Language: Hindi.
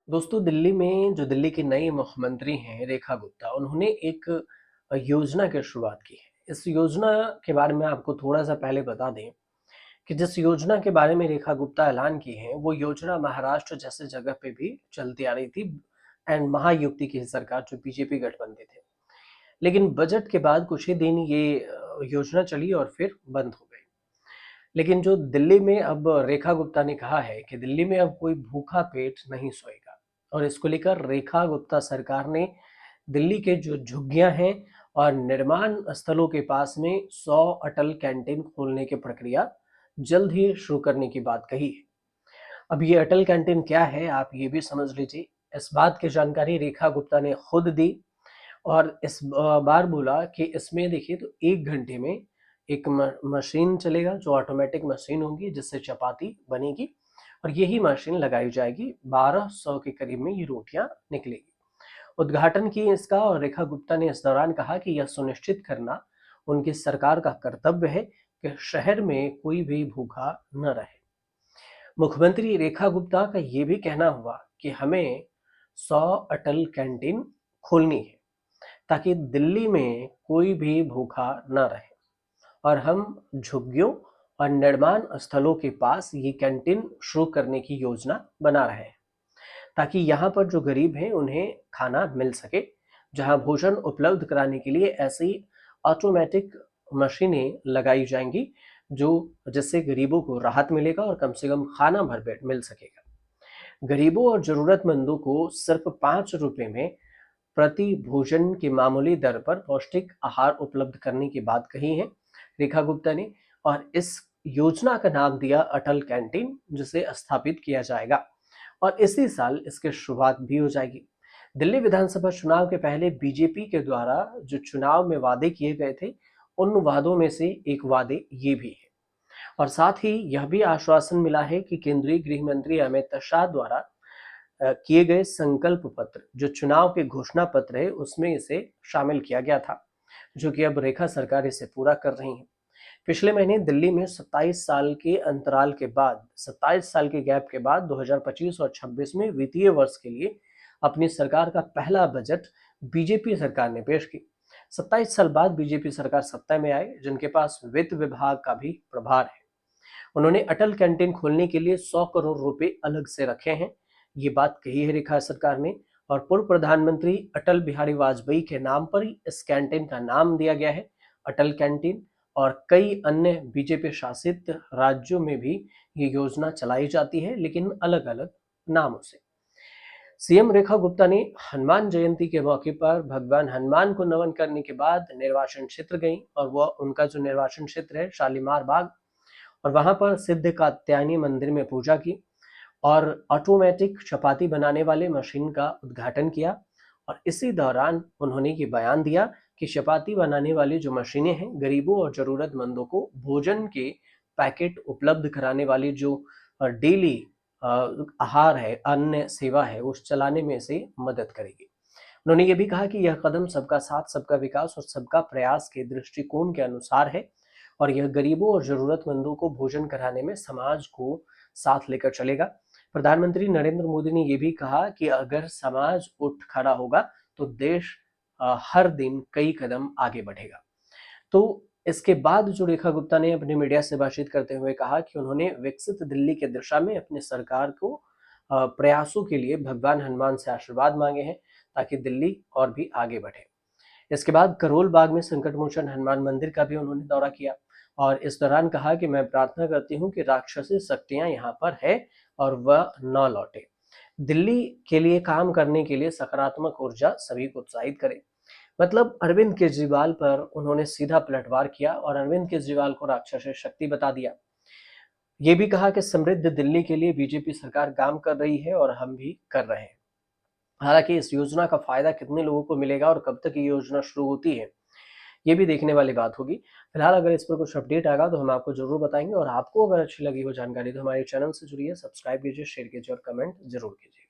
दोस्तों, दिल्ली में जो दिल्ली की नई मुख्यमंत्री हैं रेखा गुप्ता, उन्होंने एक योजना की शुरुआत की है। इस योजना के बारे में आपको थोड़ा-सा पहले बता दें कि जिस योजना के बारे में रेखा गुप्ता ऐलान की है, वो योजना महाराष्ट्र जैसे जगह पे भी चलती आ रही थी एंड महायुति की सरकार जो बीजेपी गठबंधन थे। लेकिन बजट के बाद कुछ ही दिन ये योजना चली और फिर बंद हो गई। लेकिन जो दिल्ली में अब रेखा गुप्ता ने कहा है कि दिल्ली में अब कोई भूखा पेट नहीं सोएगा और इसको लेकर रेखा गुप्ता सरकार ने दिल्ली के जो झुग्गियां हैं और निर्माण स्थलों के पास में 100 अटल कैंटीन खोलने की प्रक्रिया जल्द ही शुरू करने की बात कही है। अब ये अटल कैंटीन क्या है, आप ये भी समझ लीजिए। इस बात की जानकारी रेखा गुप्ता ने खुद दी और इस बार बोला कि इसमें देखिए तो 1 घंटे में एक मशीन चलेगा जो ऑटोमेटिक मशीन होगी जिससे चपाती बनेगी और यही मशीन लगाई जाएगी। 1200 के करीब में ये रोटियां निकलेगी। उद्घाटन की इसका और रेखा गुप्ता ने इस दौरान कहा कि यह सुनिश्चित करना उनकी सरकार का कर्तव्य है कि शहर में कोई भी भूखा न रहे। मुख्यमंत्री रेखा गुप्ता का ये भी कहना हुआ कि हमें 100 अटल कैंटीन खोलनी है ताकि दिल्ली में कोई भी भूखा न रहे और हम झुग्गियों और निर्माण स्थलों के पास ये कैंटीन शुरू करने की योजना बना रहे हैं ताकि यहाँ पर जो गरीब हैं उन्हें खाना मिल सके। जहाँ भोजन उपलब्ध कराने के लिए ऐसी ऑटोमेटिक मशीनें लगाई जाएंगी जो जिससे गरीबों को राहत मिलेगा और कम से कम खाना भर पेट मिल सकेगा। गरीबों और जरूरतमंदों को सिर्फ 5 रुपए में प्रति भोजन की मामूली दर पर पौष्टिक आहार उपलब्ध करने की बात कही है रेखा गुप्ता ने। और इस योजना का नाम दिया अटल कैंटीन, जिसे स्थापित किया जाएगा और इसी साल इसकी शुरुआत भी हो जाएगी। दिल्ली विधानसभा चुनाव के पहले बीजेपी के द्वारा जो चुनाव में वादे किए गए थे, उन वादों में से एक वादे ये भी है और साथ ही यह भी आश्वासन मिला है कि केंद्रीय गृह मंत्री अमित शाह द्वारा किए गए संकल्प पत्र जो चुनाव के घोषणा पत्र है उसमें इसे शामिल किया गया था, जो कि अब रेखा सरकार इसे पूरा कर रही है। पिछले महीने दिल्ली में 27 साल के अंतराल के बाद 27 साल के गैप के बाद 2025 और 26 में वित्तीय वर्ष के लिए अपनी सरकार का पहला बजट बीजेपी सरकार ने पेश की। 27 साल बाद बीजेपी सरकार सत्ता में आई, जिनके पास वित्त विभाग का भी प्रभार है। उन्होंने अटल कैंटीन खोलने के लिए 100 करोड़ रुपए अलग से रखे हैं। ये बात कही है रेखा सरकार ने और पूर्व प्रधानमंत्री अटल बिहारी वाजपेयी के नाम पर ही इस कैंटीन का नाम दिया गया है अटल कैंटीन। और कई अन्य बीजेपी शासित राज्यों में भी ये योजना चलाई जाती है, लेकिन अलग अलग नामों से। सीएम रेखा गुप्ता ने हनुमान जयंती के मौके पर भगवान हनुमान को नमन करने के बाद निर्वाचन क्षेत्र गई और वह उनका जो निर्वाचन क्षेत्र है शालीमार बाग, और वहां पर सिद्ध कात्यायनी मंदिर में पूजा की और ऑटोमेटिक चपाती बनाने वाले मशीन का उद्घाटन किया। और इसी दौरान उन्होंने ये बयान दिया कि चपाती बनाने वाली जो मशीनें हैं गरीबों और जरूरतमंदों को भोजन के पैकेट उपलब्ध कराने वाली जो डेली आहार है, अन्य सेवा है, उस चलाने में से मदद करेगी। उन्होंने ये भी कहा कि यह कदम सबका साथ सबका विकास और सबका प्रयास के दृष्टिकोण के अनुसार है और यह गरीबों और जरूरतमंदों को भोजन कराने में समाज को साथ लेकर चलेगा। प्रधानमंत्री नरेंद्र मोदी ने यह भी कहा कि अगर समाज उठ खड़ा होगा तो देश हर दिन कई कदम आगे बढ़ेगा। तो इसके बाद जो रेखा गुप्ता ने अपने मीडिया से बातचीत करते हुए कहा कि उन्होंने विकसित दिल्ली की दिशा में अपनी सरकार को प्रयासों के लिए भगवान हनुमान से आशीर्वाद मांगे हैं ताकि दिल्ली और भी आगे बढ़े। इसके बाद करोल बाग में संकट मोचन हनुमान मंदिर का भी उन्होंने दौरा किया और इस दौरान कहा कि मैं प्रार्थना करती हूँ कि राक्षसी शक्तियां यहाँ पर है और वह न लौटे। दिल्ली के लिए काम करने के लिए सकारात्मक ऊर्जा सभी को उत्साहित करे। मतलब अरविंद केजरीवाल पर उन्होंने सीधा पलटवार किया और अरविंद केजरीवाल को राक्षसी शक्ति बता दिया। ये भी कहा कि समृद्ध दिल्ली के लिए बीजेपी सरकार काम कर रही है और हम भी कर रहे हैं। हालांकि इस योजना का फायदा कितने लोगों को मिलेगा और कब तक ये योजना शुरू होती है, ये भी देखने वाली बात होगी। फिलहाल अगर इस पर कुछ अपडेट आएगा तो हम आपको जरूर बताएंगे और आपको अगर अच्छी लगी हो जानकारी तो हमारे चैनल से जुड़िए, सब्सक्राइब कीजिए, शेयर कीजिए और कमेंट जरूर कीजिए।